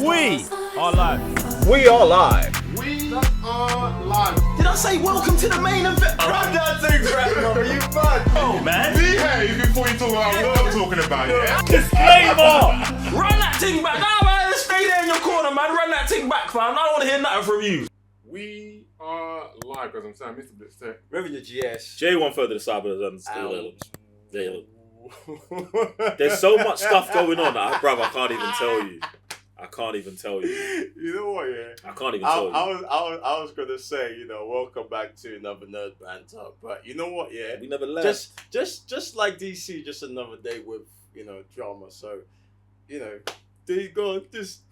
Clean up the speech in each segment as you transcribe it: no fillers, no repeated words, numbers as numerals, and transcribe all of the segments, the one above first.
We are live. We are live. We are live. Did I say welcome to the main event? Run that thing back, bro. You mad? Oh, man. Behave before you talk about what I'm talking about, yeah? Disclaimer. Run that thing back. Nah, man, stay there in your corner, man. Run that thing back, fam. I don't want to hear nothing from you. We are live, as I'm saying, Mr. Blitztech. Revenue GS. J1 further to side, but understood. There's so much stuff going on, bruv. I can't even tell you. You know what, yeah? I can't even tell you. I was gonna say, welcome back to another Nerd Banter. But you know what, yeah? We never left. Just like DC, just another day with, drama. So, there you go. Just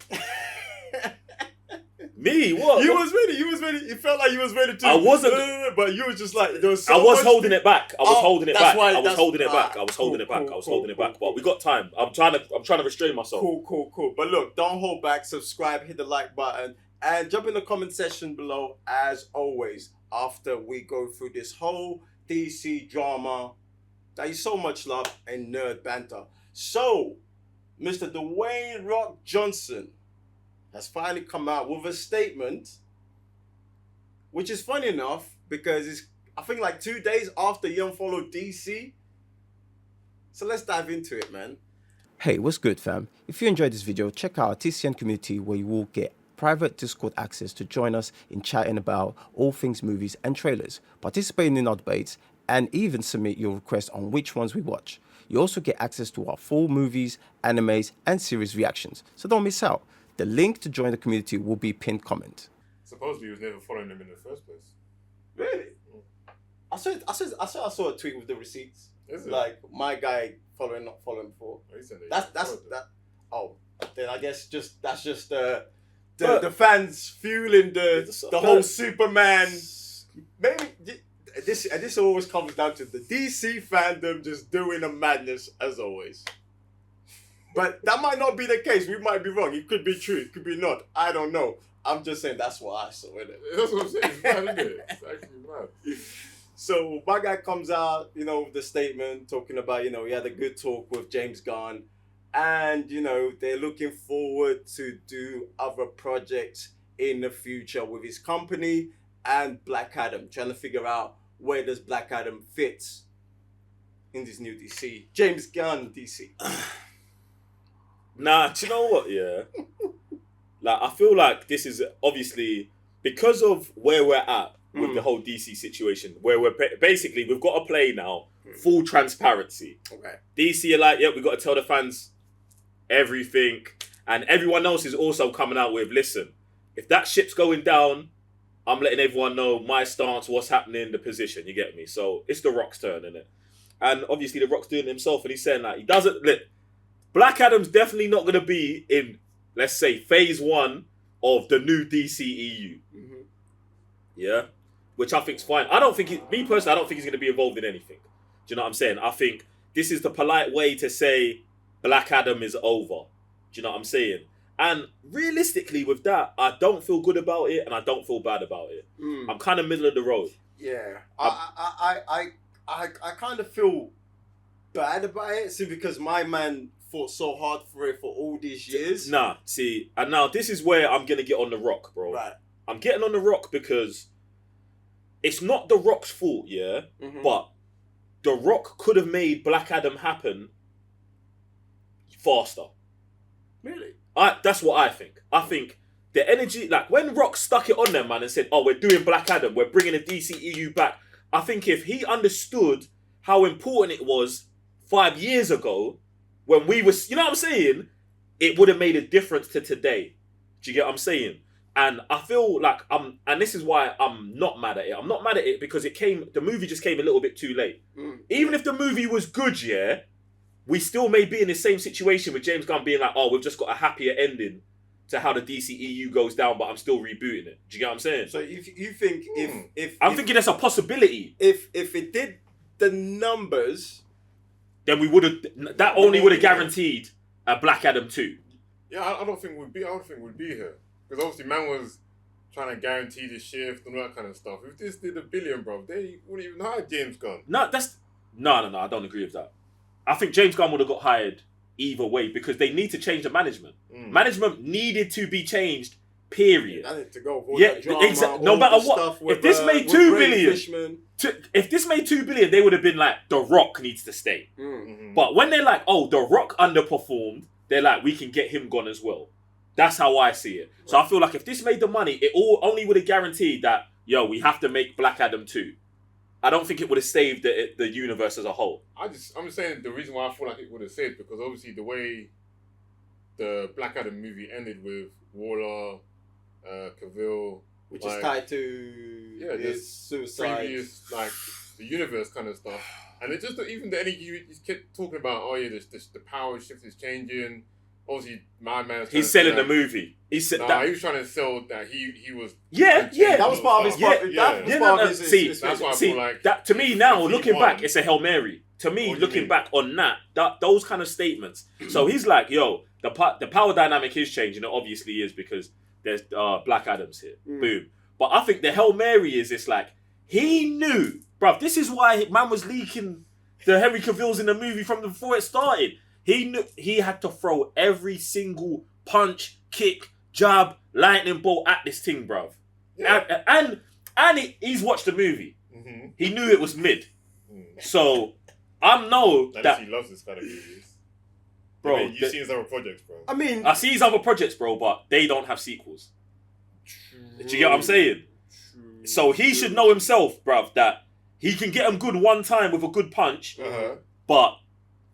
Me? What? You was ready. It felt like you was ready to. I wasn't. No, but you was just like, there was so I was much holding it back. I was holding it back. I was holding it back. But we got time. I'm trying to restrain myself. Cool. But look, don't hold back. Subscribe, hit the like button, and jump in the comment section below as always. After we go through this whole DC drama that you so much love and Nerd Banter. So, Mr. Dwayne Rock Johnson has finally come out with a statement, which is funny enough because it's, I think, like 2 days after he unfollowed DC. So let's dive into it, man. Hey, what's good, fam? If you enjoyed this video, check out our TCN community where you will get private Discord access to join us in chatting about all things movies and trailers, participating in our debates, and even submit your requests on which ones we watch. You also get access to our full movies, animes, and series reactions, so don't miss out. The link to join the community will be pinned comment. Supposedly he was never following them in the first place. Really? I saw a tweet with the receipts. Is it? Like my guy following, not following before. Oh, he said That's. Oh, then I guess that's just the fans fueling the whole Superman. Maybe this always comes down to the DC fandom just doing a madness as always. But that might not be the case. We might be wrong. It could be true. It could be not. I don't know. I'm just saying that's what I saw, innit? That's what I'm saying. It's mad, isn't it? It's actually mad. So my guy comes out, with the statement talking about, he had a good talk with James Gunn. And, they're looking forward to do other projects in the future with his company and Black Adam. Trying to figure out where does Black Adam fit in this new DC. James Gunn DC. Nah, do you know what? Yeah, I feel like this is obviously because of where we're at with the whole DC situation, where we're basically we've got to play now full transparency. Okay. DC are like, we've got to tell the fans everything, and everyone else is also coming out with, listen, if that ship's going down, I'm letting everyone know my stance, what's happening, the position. You get me? So it's the Rock's turn, innit? And obviously the Rock's doing it himself, and he's saying that he doesn't. Black Adam's definitely not going to be in, let's say, phase 1 of the new DCEU. Mm-hmm. Yeah? Which I think's fine. I don't think he's going to be involved in anything. Do you know what I'm saying? I think this is the polite way to say Black Adam is over. Do you know what I'm saying? And realistically with that, I don't feel good about it and I don't feel bad about it. I'm kind of middle of the road. Yeah. I kind of feel bad about it, because my man fought so hard for it for all these years. Nah, see, and now this is where I'm gonna get on the Rock, bro. Right. I'm getting on the Rock because it's not the Rock's fault, yeah? Mm-hmm. But the Rock could have made Black Adam happen faster. Really? That's what I think. I think the energy, like when Rock stuck it on them, man, and said, we're doing Black Adam, we're bringing the DCEU back. I think if he understood how important it was 5 years ago, when we was, you know what I'm saying? It would have made a difference to today. Do you get what I'm saying? And I feel like and this is why I'm not mad at it. I'm not mad at it because the movie just came a little bit too late. Even if the movie was good, yeah, we still may be in the same situation with James Gunn being like, we've just got a happier ending to how the DCEU goes down, but I'm still rebooting it. Do you get what I'm saying? So if you think I'm thinking there's a possibility. If it did the numbers, then we would have. That only would have guaranteed a Black Adam 2. Yeah, I don't think we'd be here because obviously man was trying to guarantee the shift and all that kind of stuff. If this did $1 billion, bro, they wouldn't even hire James Gunn. No, I don't agree with that. I think James Gunn would have got hired either way because they need to change the management. Management needed to be changed. Period. I need to go. Yeah, exactly. No matter what, if this made 2 billion, if this made 2 billion, they would have been like, The Rock needs to stay. But when they're like, oh, The Rock underperformed, they're like, we can get him gone as well. That's how I see it. So I feel like if this made the money, it all only would have guaranteed that, yo, we have to make Black Adam 2. I don't think it would have saved the universe as a whole. I'm just saying the reason why I feel like it would have saved because obviously the way the Black Adam movie ended with Waller, Cavill, which is tied to his suicide, previous like the universe kind of stuff, and it just even the energy you kept talking about. Oh yeah, the power shift is changing. Obviously, my man's. He's selling the movie. He was trying to sell that he was. Yeah. That was part of his. That's why I feel like that to me now. Looking back, it's a Hail Mary. To me, looking back on that those kind of statements. So he's like, yo, the power dynamic is changing. It obviously is because there's Black Adam's here. Boom. But I think the Hail Mary is this like he knew, bruv. This is why man was leaking the Henry Cavill's in the movie from before it started. He knew he had to throw every single punch, kick, jab, lightning bolt at this thing, bruv. Yeah. And he's watched the movie. He knew it was mid. So I know that he loves this kind of movies. Bro, I mean, you've seen his other projects, bro. I mean, I see his other projects, bro, but they don't have sequels. Do you get what I'm saying? So he should know himself, bruv, that he can get them good one time with a good punch, but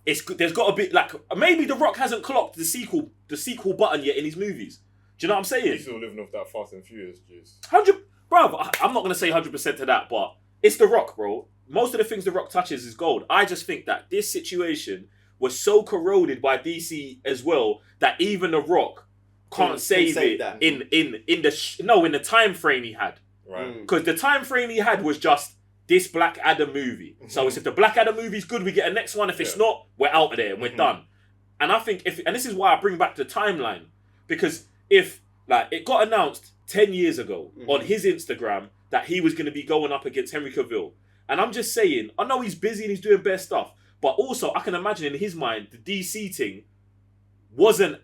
there's got to be like maybe The Rock hasn't clocked the sequel button yet in his movies. Do you know what I'm saying? He's still living off that Fast and Furious juice. 100, bruv. I'm not gonna say 100% to that, but it's The Rock, bro. Most of the things The Rock touches is gold. I just think that this situation was so corroded by DC as well that even The Rock can't save it that. in the time frame he had. Right. Because the time frame he had was just this Black Adam movie. So it's if the Black Adam movie's good, we get a next one. If it's not, we're out of there and we're done. And I think and this is why I bring back the timeline. Because if like it got announced 10 years ago on his Instagram that he was going to be going up against Henry Cavill. And I'm just saying, I know he's busy and he's doing bare stuff. But also, I can imagine in his mind, the DC thing wasn't,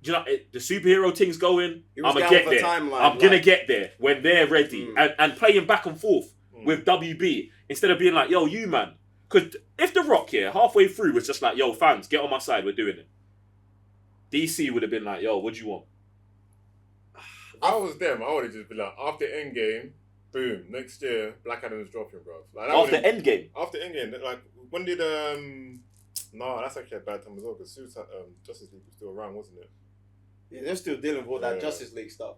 you know, the superhero thing's going, I'm going to get there. I'm going to get there when they're ready. And playing back and forth with WB instead of being like, yo, you man. Because if The Rock here, halfway through, was just like, yo, fans, get on my side, we're doing it. DC would have been like, yo, what do you want? I was them. I would have just been like, after Endgame, boom, next year, Black Adam's dropping, bro. Like, After Endgame? After Endgame. Like, when did, no, that's actually a bad time as well, because Justice League was still around, wasn't it? Yeah, they're still dealing with all that Justice League stuff.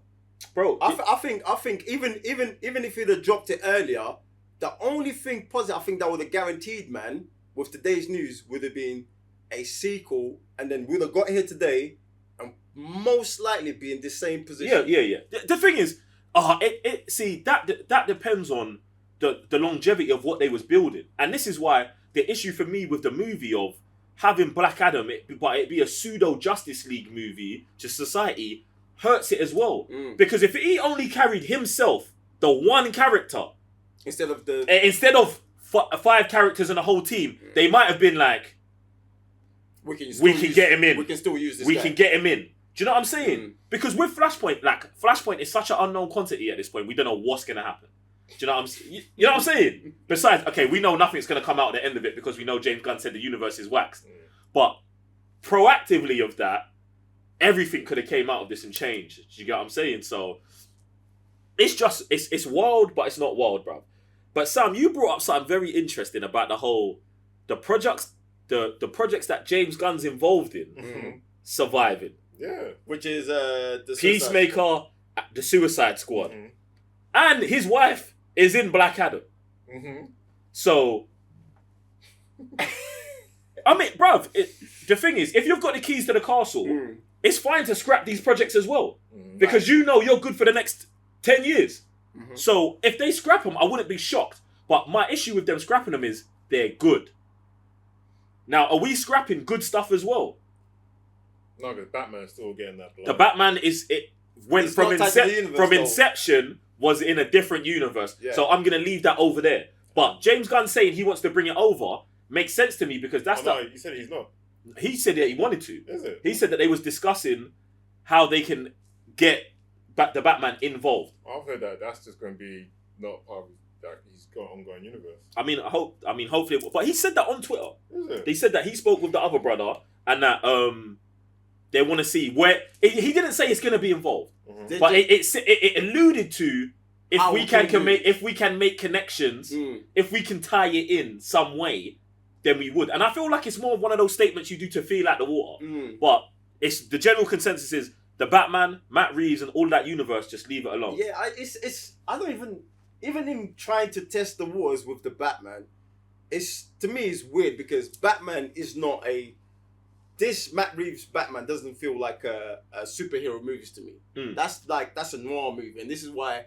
Bro, I think even if he'd have dropped it earlier, the only thing positive I think that would have guaranteed, man, with today's news would have been a sequel, and then we'd have got here today and most likely be in the same position. Yeah. The thing is, that depends on the longevity of what they was building. And this is why the issue for me with the movie of having Black Adam, but it be a pseudo Justice League movie to society, hurts it as well. Because if he only carried himself, the one character, instead of 5 characters and a whole team, they might have been like, we can get him in. We can still use this. We can get him in. Do you know what I'm saying? Because with Flashpoint, like Flashpoint is such an unknown quantity at this point. We don't know what's gonna happen. Do you know what I'm? You know what I'm saying? Besides, okay, we know nothing's gonna come out at the end of it because we know James Gunn said the universe is waxed. But proactively of that, everything could have came out of this and changed. Do you get what I'm saying? So it's just it's wild, but it's not wild, bro. But Sam, you brought up something very interesting about the projects that James Gunn's involved in surviving. Yeah, which is the Peacemaker, the Suicide Squad, and his wife is in Black Adam. So, I mean, bruv, the thing is, if you've got the keys to the castle, it's fine to scrap these projects as well, because you know you're good for the next 10 years. So if they scrap them, I wouldn't be shocked. But my issue with them scrapping them is they're good. Now, are we scrapping good stuff as well? No, because Batman's still getting that blood. The Batman from Inception was in a different universe. Yeah. So I'm going to leave that over there. But James Gunn saying he wants to bring it over makes sense to me because that's no, you said he's not. He said that he wanted to. Is it? He said that they was discussing how they can get the Batman involved. I've heard that that's just going to be not part of that. He's got an ongoing universe. Hopefully, but he said that on Twitter. Is it? They said that he spoke with the other brother and that they want to see where he didn't say it's going to be involved, but it alluded to if we can make connections, if we can tie it in some way, then we would. And I feel like it's more of one of those statements you do to feel like the water. But it's the general consensus is the Batman, Matt Reeves, and all that universe. Just leave it alone. Yeah, I don't even him trying to test the waters with the Batman. To me it's weird because Batman is not this Matt Reeves Batman doesn't feel like a superhero movies to me. That's a noir movie, and this is why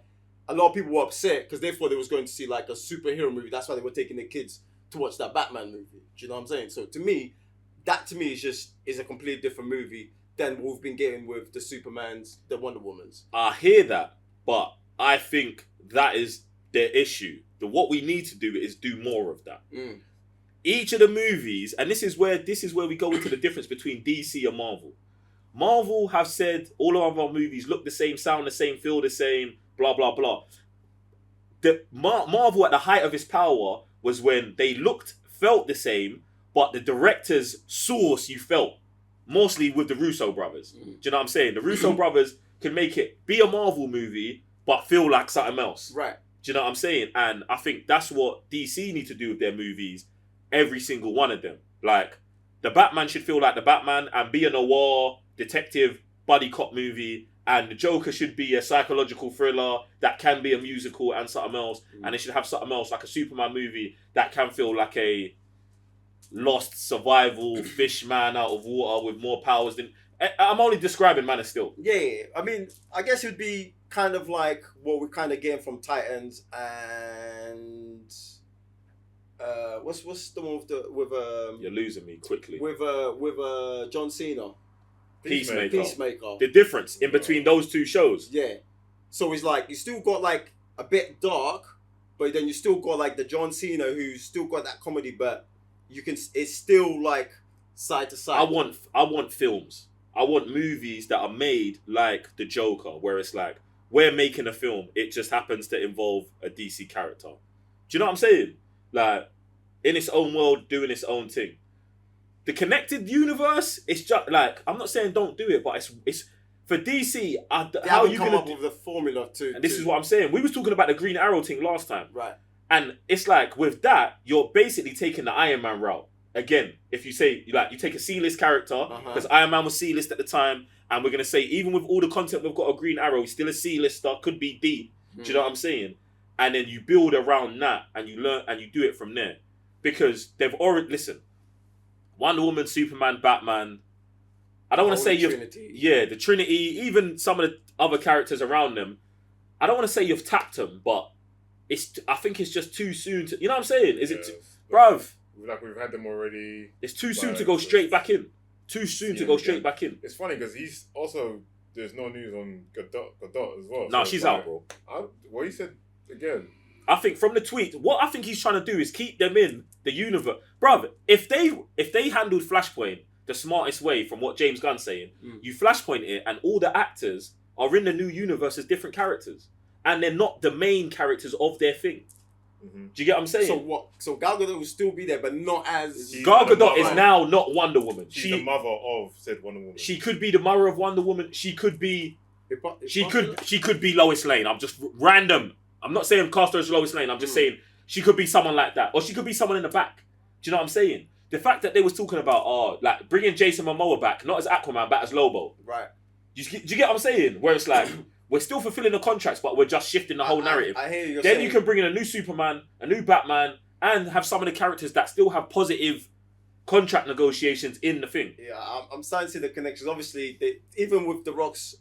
a lot of people were upset because they thought they was going to see like a superhero movie. That's why they were taking their kids to watch that Batman movie. Do you know what I'm saying? So to me is a completely different movie than what we've been getting with the Supermans, the Wonder Womans. I hear that, but I think that is their issue. What we need to do is do more of that. Each of the movies, and this is where we go into the difference between DC and Marvel. Marvel have said all of our movies look the same, sound the same, feel the same, blah blah blah. The Marvel at the height of its power was when they felt the same, but the director's source you felt. Mostly with the Russo brothers. Do you know what I'm saying? The Russo brothers can make it be a Marvel movie, but feel like something else. Right. Do you know what I'm saying? And I think that's what DC need to do with their movies. Every single one of them. Like, the Batman should feel like the Batman and be a noir, detective, buddy cop movie. And the Joker should be a psychological thriller that can be a musical and something else. And it should have something else, like a Superman movie that can feel like a lost survival fish man out of water with more powers than... I'm only describing Man of Steel. Yeah. I mean, I guess it would be kind of like what we're kind of getting from Titans and... what's the one with You're losing me quickly. with John Cena, Peacemaker. Peacemaker. The difference in between those two shows. Yeah. So it's like you still got like a bit dark, but then you still got like the John Cena who's still got that comedy, but it's still like side to side. I want films. I want movies that are made like the Joker, where it's like we're making a film. It just happens to involve a DC character. Do you know what I'm saying? Like, in its own world, doing its own thing. The connected universe, it's just like, I'm not saying don't do it, but it's for DC. How you come up with the formula too? And this is what I'm saying. We was talking about the Green Arrow thing last time, right? And it's like with that, you're basically taking the Iron Man route again. If you say like you take a C-list character because Iron Man was C-list at the time, and we're gonna say even with all the content we've got a Green Arrow, he's still a C-lister, could be D. Do you know what I'm saying? And then you build around that, and you learn, and you do it from there, because they've already Wonder Woman, Superman, Batman. I don't want to say the Trinity, even some of the other characters around them. I don't want to say you've tapped them, but I think it's just too soon to. You know what I'm saying? Bruv? Like we've had them already. It's too soon to go straight back in. Too soon to go straight back in. It's funny because he's also. There's no news on Godot as well. No, she's out, bro. What he said again. I think from the tweet, what I think he's trying to do is keep them in the universe. Bruv, if they handled Flashpoint the smartest way from what James Gunn's saying, you Flashpoint it and all the actors are in the new universe as different characters. And they're not the main characters of their thing. Do you get what I'm saying? So what? So Gal Gadot will still be there, but not as... Gal Gadot is now not Wonder Woman. She's the mother of said Wonder Woman. She could be the mother of Wonder Woman. She could be... She could be Lois Lane. I'm just random. I'm not saying cast her as Lois Lane. I'm just saying she could be someone like that. Or she could be someone in the back. Do you know what I'm saying? The fact that they was talking about, like, bringing Jason Momoa back, not as Aquaman, but as Lobo. Right. Do you get what I'm saying? Where it's like, we're still fulfilling the contracts, but we're just shifting the whole narrative. I hear you. Then you can bring in a new Superman, a new Batman, and have some of the characters that still have positive contract negotiations in the thing. Yeah, I'm starting to see the connections. Obviously, even with The Rock's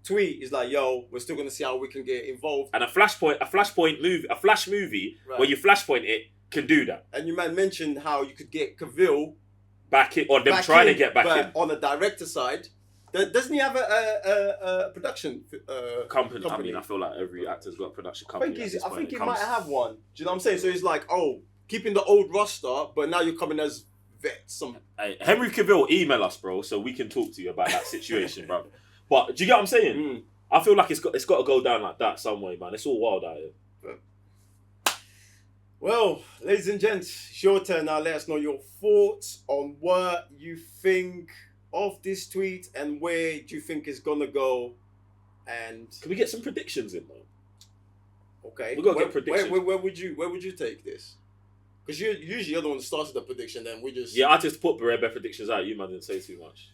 tweet, is like, yo, we're still going to see how we can get involved. And a Flash movie right. where you Flashpoint it can do that. And you mentioned how you could get Cavill back in, or them trying to get back in. On the director side, doesn't he have a production company? I mean, I feel like every actor's got a production company. I think he might have one. Do you know what I'm saying? So he's like, oh, keeping the old roster, but now you're coming as vets, some. Hey, Henry Cavill, email us, bro, so we can talk to you about that situation, bro. But do you get what I'm saying? Mm. I feel like it's got to go down like that some way, man. It's all wild out here. Well, ladies and gents, it's your turn now. Let us know your thoughts on what you think of this tweet and where do you think it's gonna go. And Can we get some predictions in, though? okay, We gotta get predictions. Where would you take this? Because you're the one that started the prediction. Then we just Yeah, I just put bare predictions out. You man didn't say too much.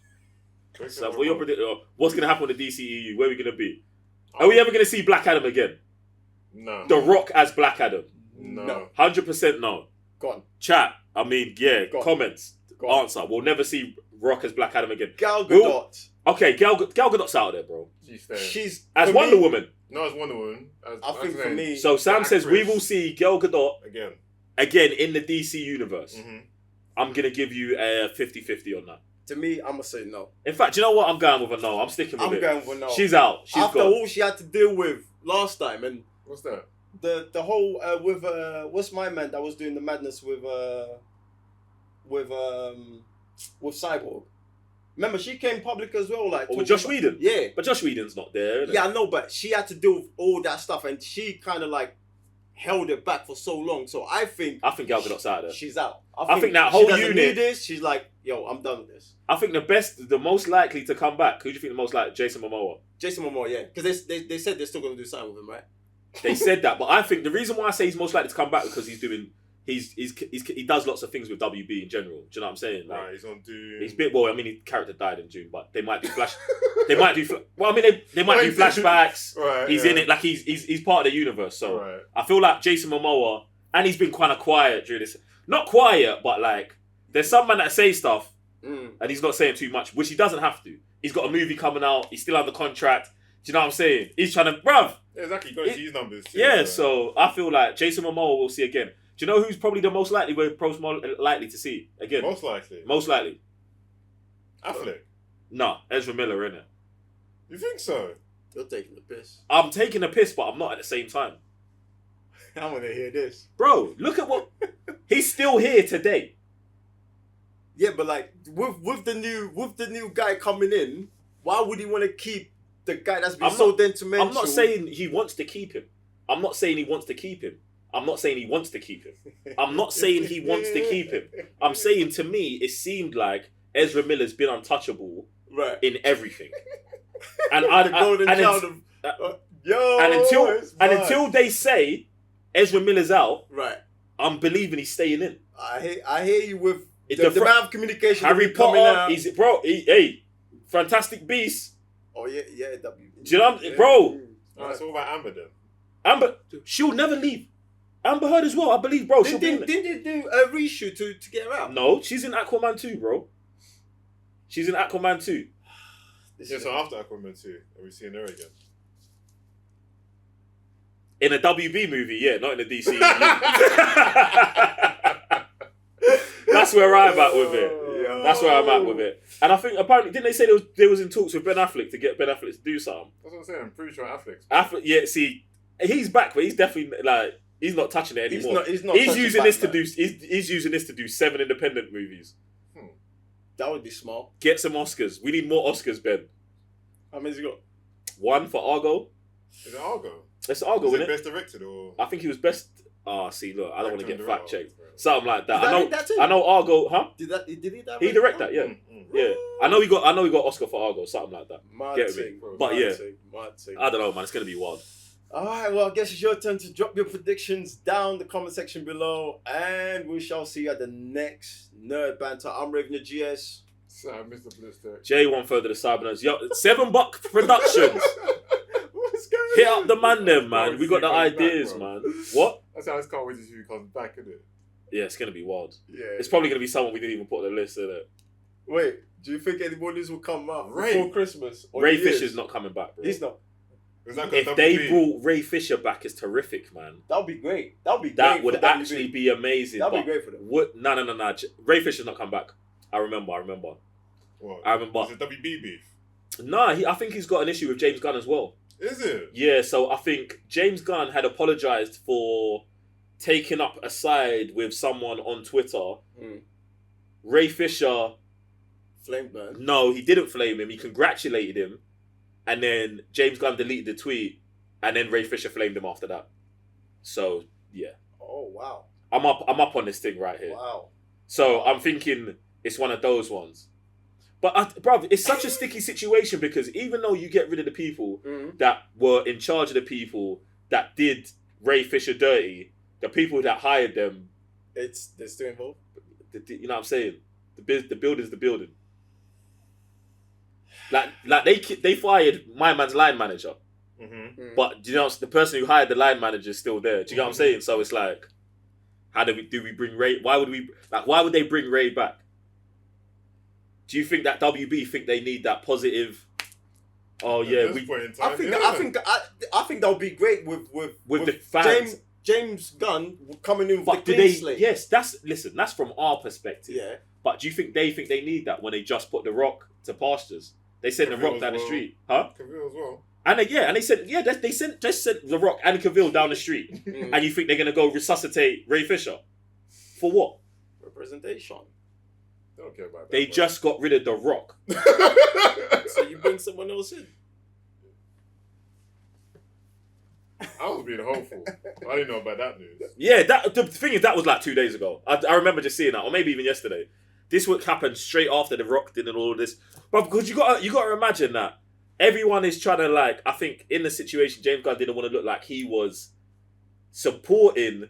So what your what's gonna happen with the DCEU? Where are we gonna be? Are we ever gonna see Black Adam again? No. The Rock as Black Adam? No. 100% no. gone. Chat. I mean, yeah. Go on. Comments. Go on. Answer. We'll never see Rock as Black Adam again. Gal We'll- Gadot. Okay, Gal Gadot's out there, bro. She's there. She's As for Wonder me- Woman. No, it's Wonder Woman. I think for me, So Sam The says we actress. will see Gal Gadot Again. again in the DC universe. Mm-hmm. I'm gonna give you a 50-50 on that. to me, I'm gonna say no. In fact, you know what? I'm going with a no. I'm sticking with I'm it. going with no. She's out. She's After gone. all she had to deal with last time, and What's that? the whole with what's my man that was doing the madness with Cyborg. Remember, she came public as well, like Or with talking Josh about- Whedon. Yeah, But Josh Whedon's not there. innit? yeah, I know, but she had to deal with all that stuff, and she kind of like held it back for so long. So I think I think Gal Gadot's out there. she's out. I think that she whole doesn't unit- need this. She's like, yo, I'm done with this. I think the most likely to come back. Who do you think the most likely? Jason Momoa. Jason Momoa, yeah, because they said they're still gonna do something with him, right? They said that, but I think the reason why I say he's most likely to come back because he does lots of things with WB in general. Do you know what I'm saying? Like, Right, he's on Doom. he's bit well. I mean, his character died in June, but they might do flash. They might do. Well, I mean, they might do flashbacks. Right, He's yeah. in it, like he's part of the universe. So Right. I feel like Jason Momoa, and he's been kind of quiet during this. Not quiet, but like there's some man that say stuff and he's not saying too much, which he doesn't have to. He's got a movie coming out. He's still under contract. Do you know what I'm saying? He's trying to, bruv. Yeah, exactly. You got his numbers too. Yeah, so I feel like Jason Momoa we'll see again. Do you know who's probably the most likely to see again? Most likely. Most likely. Affleck. No, Ezra Miller, innit? You think so? You're taking the piss. I'm taking a piss, but I'm not at the same time. I want to hear this. Bro, look at what he's still here today. Yeah, but like with the new guy coming in, why would he want to keep the guy that's been I'm so not- detrimental? I'm not saying he wants to keep him. I'm not saying he wants to keep him. I'm not saying he wants to keep him. I'm not saying he wants to keep him. I'm saying to me, it seemed like Ezra Miller's been untouchable right. in everything. And The golden child of until they say Ezra Miller's out, right. I'm believing he's staying in. I hear you with It's the the amount of communication. Harry that coming Potter, out. hey, Fantastic Beasts. Oh yeah, W. Do you know what I'm, bro? Alright, so what about Amber then? Amber, she'll never leave. Amber Heard as well, I believe, bro. She'll be in Didn't it. they do a reshoot to get her out? No, she's in Aquaman 2, bro. She's in Aquaman 2. Yeah, so after Aquaman 2, are we seeing her again? In a WB movie, yeah, not in a DCEU. That's where I'm at with it. That's where I'm at with it. And I think apparently didn't they say they was in talks with Ben Affleck to get Ben Affleck to do something? That's what I'm saying. I'm pretty sure Affleck's. Affleck, yeah. See, he's back, but he's definitely like he's not touching it anymore. He's not. He's touching using this to Batman. do. He's using this to do 7 independent movies. That would be smart. Get some Oscars. We need more Oscars, Ben. How many's he got? 1 for Argo. Is it Argo? It's Argo, Is isn't it it? best directed or? I think he was best. See, look, I don't want to Actor get in the fact role. checked. Something like that. Did I I know. read that too? I know Argo, huh? Did he direct? He direct that, yeah. Mm. Yeah, I know he got Oscar for Argo, something like that. Mad Get me. thing, But mad yeah. thing, mad thing. I don't know, man. It's gonna be wild. All right, well, I guess it's your turn to drop your predictions down the comment section below, and we shall see you at the next Nerd Banter. I'm Raven the GS. Sorry, Mr. Blister. J1 further to Cyberners. Yo, $7 Productions. What's going on? Hit up the man, then, man. Can't We got the wait to see ideas, who comes back, man. What? That's how I just can't wait to see who comes back, isn't it? Yeah, it's gonna be wild. Yeah. It's probably gonna be someone we didn't even put on the list, isn't it? Wait, do you think any more news will come out Ray. before Christmas? or Ray New Year's? Fisher's not coming back, bro. He's not. Is that If they brought Ray Fisher back, it's terrific, man. That would be great. That would be great. That would for WB. actually be amazing. That'd be but great for them. No. Ray Fisher's not come back. I remember. What? I remember. Is it WB beef? Nah, I think he's got an issue with James Gunn as well. Is it? Yeah, so I think James Gunn had apologized for taking up a side with someone on Twitter Ray Fisher, Flame burn. no, he didn't flame him. He congratulated him, and then James Gunn deleted the tweet, and then Ray Fisher flamed him after that. So yeah, Oh wow. I'm up on this thing right here. Wow. So I'm thinking it's one of those ones. But bruv, it's such a sticky situation because even though you get rid of the people that were in charge of the people that did Ray Fisher dirty, the people that hired them, They're still involved. you know what I'm saying? The building's the building. Like they fired my man's line manager, but you know the person who hired the line manager is still there. Do you know what I'm saying? So it's like, how do we bring Ray? Why would they bring Ray back? Do you think that WB think they need that positive? Oh yeah, At this point in I time, think yeah. I think that would be great with the fans. James Gunn coming in with But the do clean they? slate. Yes, that's from our perspective. Yeah. But do you think they need that when they just put The Rock to pastures? They sent The Cavill Rock as down the well. street, huh? Cavill as well. And they sent The Rock and Cavill down the street, and you think they're gonna go resuscitate Ray Fisher? For what? Representation. They don't care about that. They just got rid of The Rock. So you bring someone else in. I was being hopeful. I didn't know about that news. Yeah, the thing is that was like 2 days ago. I remember just seeing that, or maybe even yesterday. This would happen straight after The Rock did and all of this, but because you got to imagine that everyone is trying to, like, I think in the situation, James Gunn didn't want to look like he was supporting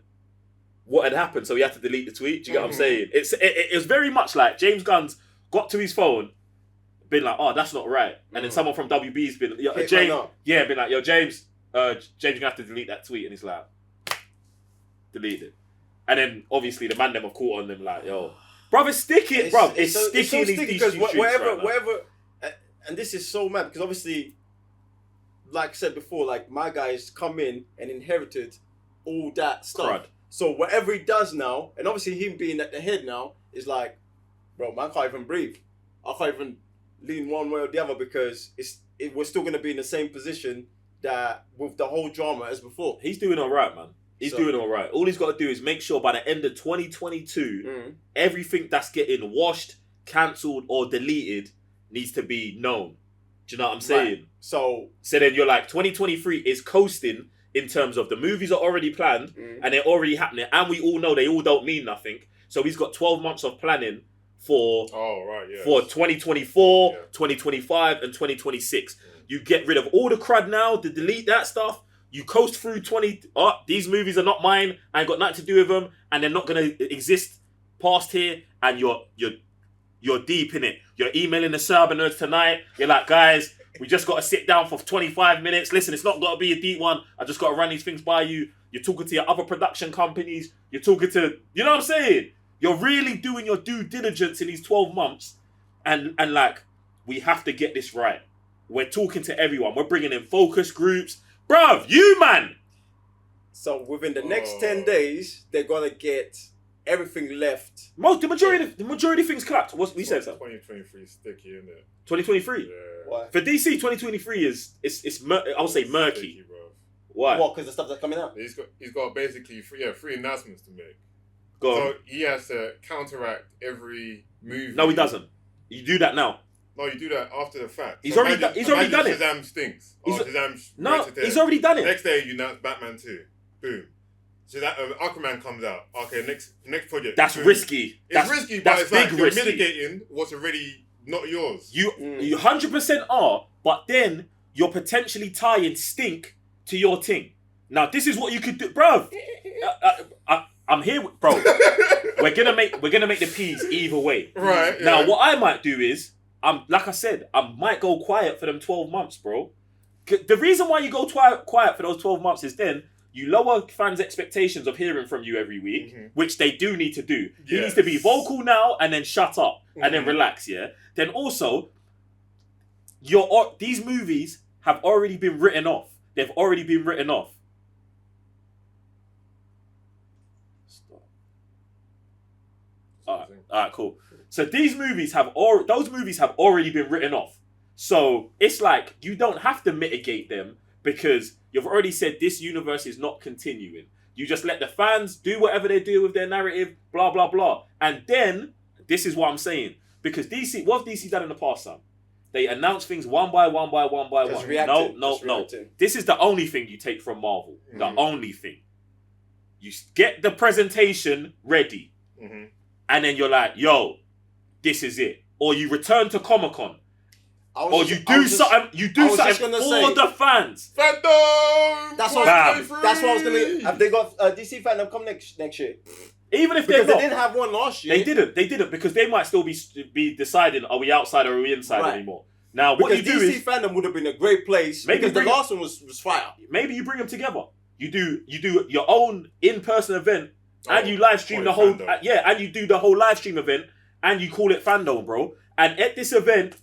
what had happened, so he had to delete the tweet. Do you get what I'm saying? It was very much like James Gunn's got to his phone, been like, oh, that's not right, and then someone from WB's been, James, been like, yo, James, you're gonna have to delete that tweet, and he's like, delete it, and then obviously the man them have caught on them like, yo, bruv, it's sticky, it's sticky in these because DC streets wherever, and this is so mad because obviously, like I said before, like my guys come in and inherited all that stuff. Crud. So whatever he does now, and obviously him being at the head now, is like, bro, man, I can't even breathe. I can't even lean one way or the other because we're still gonna be in the same position that with the whole drama as before. He's doing all right, man. He's doing all right. All he's got to do is make sure by the end of 2022, everything that's getting washed, cancelled, or deleted needs to be known. Do you know what I'm saying? Right. So then you're like, 2023 is coasting in terms of the movies are already planned and they're already happening, and we all know they all don't mean nothing. So he's got 12 months of planning for 2024, 2025, and 2026. You get rid of all the crud now, to delete that stuff. You coast through these movies are not mine. I ain't got nothing to do with them, and they're not gonna exist past here. And you're deep in it. You're emailing the Serber nerds tonight. You're like, guys, we just got to sit down for 25 minutes. Listen, it's not got to be a deep one. I just got to run these things by you. You're talking to your other production companies. You're talking to, you know what I'm saying? You're really doing your due diligence in these 12 months, and like, we have to get this right. We're talking to everyone. We're bringing in focus groups. Bruv, you man! So within the next 10 days, they're going to get everything left. The majority of things clapped. What we said, so 2023 is sticky, isn't it? 2023? Yeah. Why? For DC, 2023 is I would say murky. Sticky, bro. Why? What? Because the stuff that's coming out? He's got basically three announcements to make. Go on. So he has to counteract every movie. No, he doesn't. You do that now. No, you do that after the fact. He's already done it. Shazam stinks. Shazam's No, rated he's already done it. Next day, you announce Batman 2. Boom. So that Aquaman comes out. Okay, next project. That's boom. risky. It's risky, but that's it's like big you're risky. mitigating what's already not yours. You 100% are, but then you're potentially tying stink to your thing. Now, this is what you could do, bruv. I'm here, bro. We're gonna make the peas either way. Right. Now, yeah. what I might do is, like I said, I might go quiet for them 12 months, bro. The reason why you go quiet for those 12 months is then you lower fans' expectations of hearing from you every week, which they do need to do. He needs to be vocal now and then shut up and then relax, yeah? Then also, these movies have already been written off. They've already been written off. All right, cool. So those movies have already been written off. So it's like you don't have to mitigate them because you've already said this universe is not continuing. You just let the fans do whatever they do with their narrative, blah blah blah, and then This is what I'm saying. Because DC, what have DC done in the past, Sam? They announce things one by one. Just reacting, No. just reacting. This is the only thing you take from Marvel. The only thing. You get the presentation ready. And then you're like, yo, this is it. Or you return to Comic-Con. Or you do something for the fans. Fandom! That's what I was gonna. Have they got DC Fandom come next year? Even if Because they didn't have one last year. They didn't because they might still be deciding, are we outside or are we inside anymore? Now, what because you do DC is Fandom would have been a great place because the last one was fire. maybe you bring them together. You do your own in-person event and you live stream the whole and you do the whole live stream event and you call it Fandom, bro. And at this event,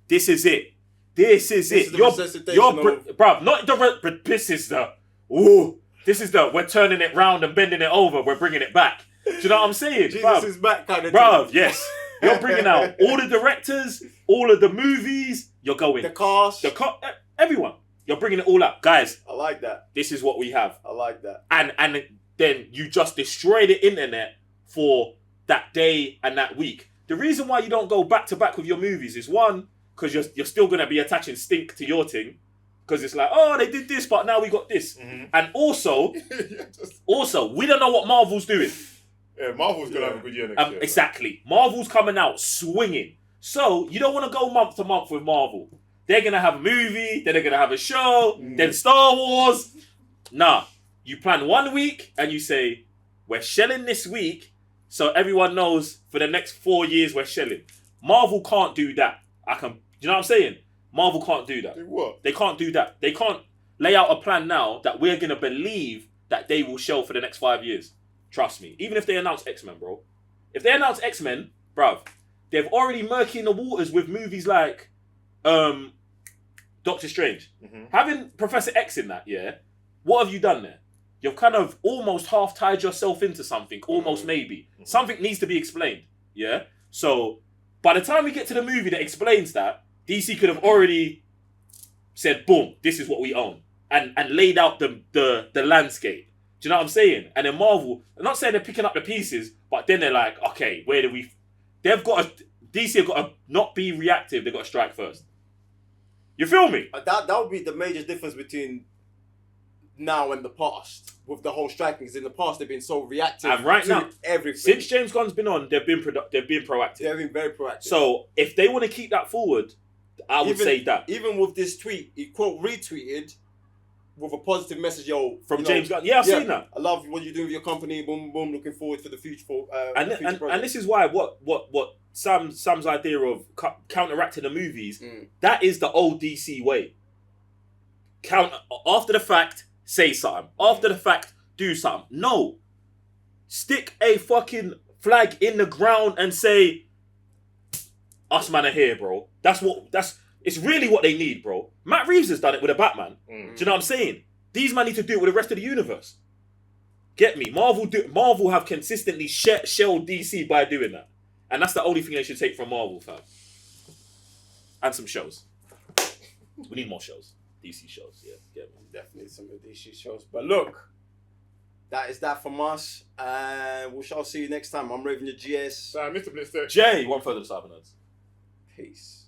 this is it. This is it. Bruv, not the this is the this is the we're turning it round and bending it over. We're bringing it back. Do you know what I'm saying? Jesus is back kind of bruv, yes. You're bringing out all the directors, all of the movies. You're going. The cast. Everyone. You're bringing it all up. Guys. I like that. This is what we have. I like that. And then you just destroy the internet for that day and that week. The reason why you don't go back to back with your movies is one, because you're still going to be attaching stink to your thing. Because it's like, oh, they did this, but now we got this. And also, we don't know what Marvel's doing. Yeah, Marvel's going to have a good year next year. Exactly. Marvel's coming out swinging. So, you don't want to go month to month with Marvel. They're going to have a movie, then they're going to have a show, then Star Wars. Nah. You plan 1 week and you say, we're shelling this week so everyone knows for the next 4 years we're shelling. Marvel can't do that. You know what I'm saying? Marvel can't do that. Do what? They can't do that. They can't lay out a plan now that we're going to believe that they will shell for the next 5 years. Trust me. Even if they announce X-Men, bro. If they announce X-Men, bruv, they've already murky in the waters with movies like Doctor Strange. Having Professor X in that, what have you done there? You've kind of almost half tied yourself into something. Almost maybe. Something needs to be explained. Yeah? So, by the time we get to the movie that explains that, DC could have already said, boom, this is what we own. And laid out the landscape. Do you know what I'm saying? And then Marvel, I'm not saying they're picking up the pieces, but then they're like, okay, where do we... DC have got to not be reactive, they've got to strike first. You feel me? That would be the major difference between now and the past. With the whole striking, because in the past they've been so reactive and right to now, everything. Since James Gunn's been on, they've been proactive. They've been very proactive. So if they want to keep that forward, I would say that. Even with this tweet, he quote retweeted with a positive message, from James Gunn. Yeah, I've seen that. I love what you're doing with your company. Boom, boom. Looking forward for the future. And this is why what Sam's idea of counteracting the movies, that is the old DC way. After the fact, say something. After the fact, do something. No. Stick a fucking flag in the ground and say, us man are here, bro. It's really what they need, bro. Matt Reeves has done it with a Batman. Do you know what I'm saying? These man need to do it with the rest of the universe. Get me? Marvel have consistently shelled DC by doing that. And that's the only thing they should take from Marvel, fam. And some shows. We need more shows. DC shows, yeah. Get me? Definitely some of DC shows. But look, that is that from us. And we shall see you next time. I'm Raven your GS. Mr. Blister. Jay, one further to Cybernerds. Peace.